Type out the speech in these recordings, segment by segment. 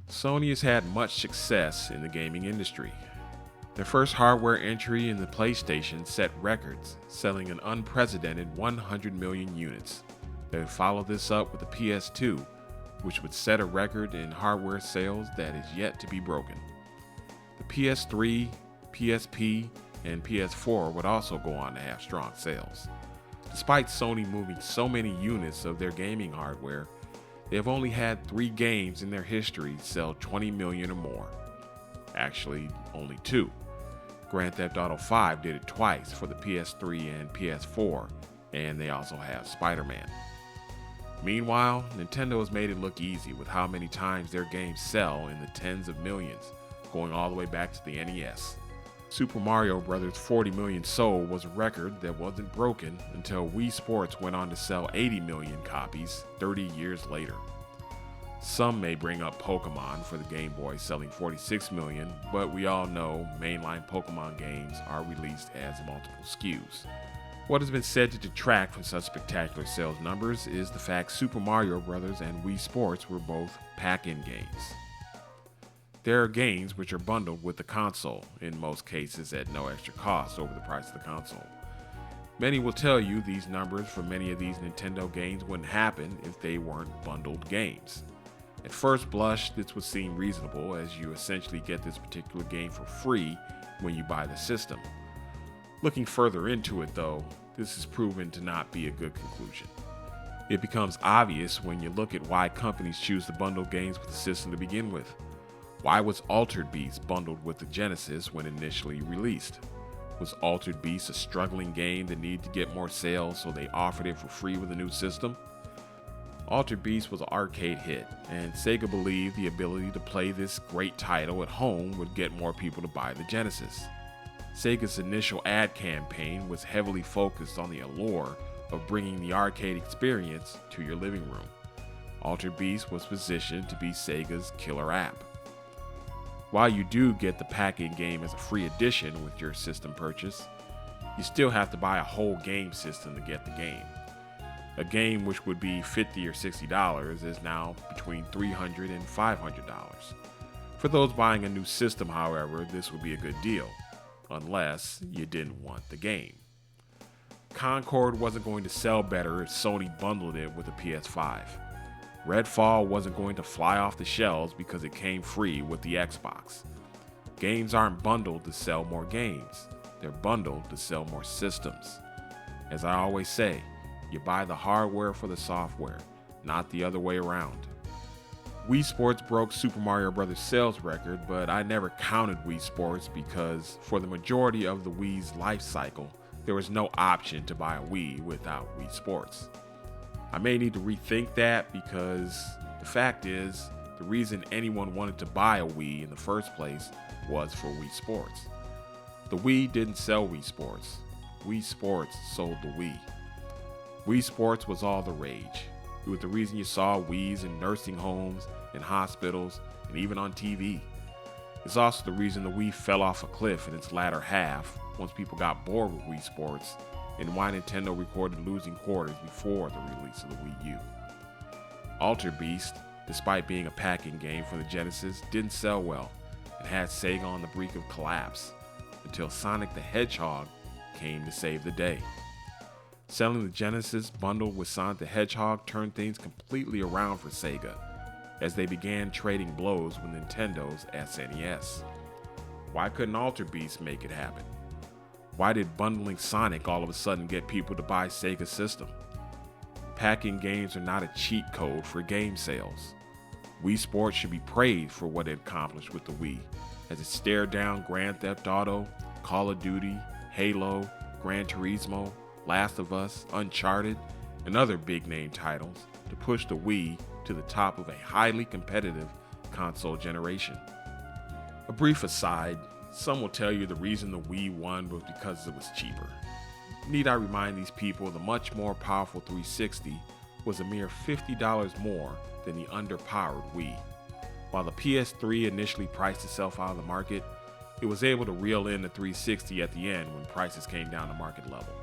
Sony has had much success in the gaming industry. Their first hardware entry in the PlayStation set records, selling an unprecedented 100 million units. They followed this up with the PS2, which would set a record in hardware sales that is yet to be broken. The PS3, PSP, and PS4 would also go on to have strong sales. Despite Sony moving so many units of their gaming hardware, they have only had 3 games in their history sell 20 million or more. Actually, only 2. Grand Theft Auto 5 did it twice for the PS3 and PS4, and they also have Spider-Man. Meanwhile, Nintendo has made it look easy with how many times their games sell in the tens of millions, going all the way back to the NES. Super Mario Bros. 40 million sold was a record that wasn't broken until Wii Sports went on to sell 80 million copies 30 years later. Some may bring up Pokemon for the Game Boy selling 46 million, but we all know mainline Pokemon games are released as multiple SKUs. What has been said to detract from such spectacular sales numbers is the fact Super Mario Bros. And Wii Sports were both pack-in games. There are games which are bundled with the console, in most cases at no extra cost over the price of the console. Many will tell you these numbers for many of these Nintendo games wouldn't happen if they weren't bundled games. At first blush, this would seem reasonable as you essentially get this particular game for free when you buy the system. Looking further into it though, this is proven to not be a good conclusion. It becomes obvious when you look at why companies choose to bundle games with the system to begin with. Why was Altered Beast bundled with the Genesis when initially released? Was Altered Beast a struggling game that needed to get more sales so they offered it for free with a new system? Altered Beast was an arcade hit, and Sega believed the ability to play this great title at home would get more people to buy the Genesis. Sega's initial ad campaign was heavily focused on the allure of bringing the arcade experience to your living room. Altered Beast was positioned to be Sega's killer app. While you do get the pack-in game as a free addition with your system purchase, you still have to buy a whole game system to get the game. A game which would be $50 or $60 is now between $300 and $500. For those buying a new system, however, this would be a good deal, unless you didn't want the game. Concord wasn't going to sell better if Sony bundled it with a PS5. Redfall wasn't going to fly off the shelves because it came free with the Xbox. Games aren't bundled to sell more games, they're bundled to sell more systems. As I always say, you buy the hardware for the software, not the other way around. Wii Sports broke Super Mario Bros. Sales record, but I never counted Wii Sports because for the majority of the Wii's life cycle, there was no option to buy a Wii without Wii Sports. I may need to rethink that because the fact is, the reason anyone wanted to buy a Wii in the first place was for Wii Sports. The Wii didn't sell Wii Sports. Wii Sports sold the Wii. Wii Sports was all the rage. It was the reason you saw Wiis in nursing homes, in hospitals, and even on TV. It's also the reason the Wii fell off a cliff in its latter half once people got bored with Wii Sports, and why Nintendo recorded losing quarters before the release of the Wii U. Altered Beast, despite being a pack-in game for the Genesis, didn't sell well and had Sega on the brink of collapse until Sonic the Hedgehog came to save the day. Selling the Genesis bundled with Sonic the Hedgehog turned things completely around for Sega as they began trading blows with Nintendo's SNES. Why couldn't Altered Beast make it happen? Why did bundling Sonic all of a sudden get people to buy Sega's system? Pack-in games are not a cheat code for game sales. Wii Sports should be praised for what it accomplished with the Wii, as it stared down Grand Theft Auto, Call of Duty, Halo, Gran Turismo, Last of Us, Uncharted, and other big-name titles to push the Wii to the top of a highly competitive console generation. A brief aside, some will tell you the reason the Wii won was because it was cheaper. Need I remind these people the much more powerful 360 was a mere $50 more than the underpowered Wii. While the PS3 initially priced itself out of the market, it was able to reel in the 360 at the end when prices came down to market level.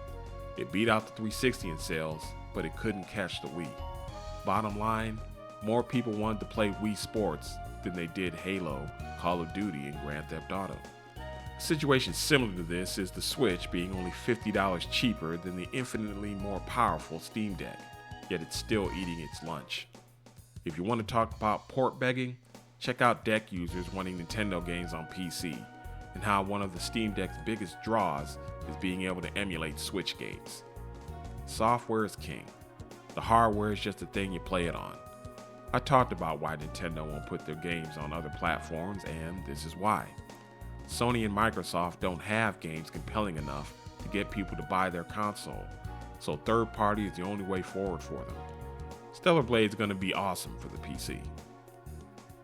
It beat out the 360 in sales, but it couldn't catch the Wii. Bottom line, more people wanted to play Wii Sports than they did Halo, Call of Duty, and Grand Theft Auto. A situation similar to this is the Switch being only $50 cheaper than the infinitely more powerful Steam Deck, yet it's still eating its lunch. If you want to talk about port begging, check out deck users wanting Nintendo games on PC, and how one of the Steam Deck's biggest draws is being able to emulate Switch games. Software is king. The hardware is just the thing you play it on. I talked about why Nintendo won't put their games on other platforms, and this is why. Sony and Microsoft don't have games compelling enough to get people to buy their console, so third party is the only way forward for them. Stellar Blade is going to be awesome for the PC.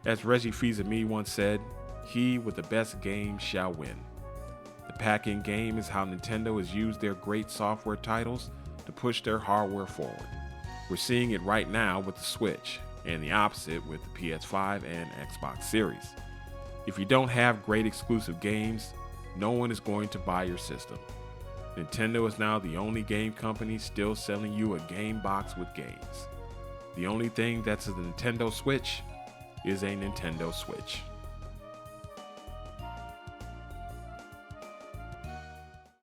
As Reggie Fils-Aimé once said, "He with the best game shall win." The pack-in game is how Nintendo has used their great software titles to push their hardware forward. We're seeing it right now with the Switch, and the opposite with the PS5 and Xbox Series. If you don't have great exclusive games, no one is going to buy your system. Nintendo is now the only game company still selling you a game box with games. The only thing that's a Nintendo Switch is a Nintendo Switch.